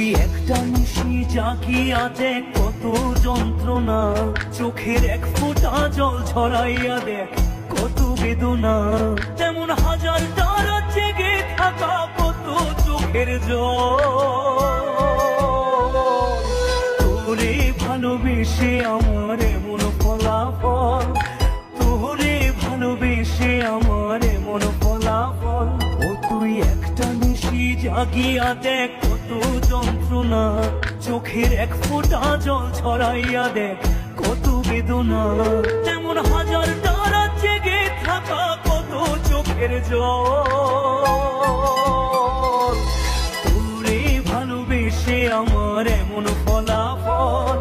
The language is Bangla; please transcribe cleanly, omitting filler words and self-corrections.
তুই একটা নিশি জাগিয়া দেখ কত যন্ত্রণা, চোখের এক ফোঁটা জল ছড়াইয়া দেখ কত বেদনা, তেমন হাজার তারা জেগে থাকা কত চোখের জল। তোরে ভালোবেসে আমার এমন ফলাফল, তোরে ভালোবেসে আমার এমন ফলাফল। ও তুই একটা নিশি জাগিয়া দেখ কত যন্ত্রণা, চোখের এক ফোঁটা জল ছড়াইয়া দেখ কত বেদনা, তেমন হাজার তারা জেগে থাকা কত চোখের জল। তোরে ভালোবেসে আমার এমন ফলাফল।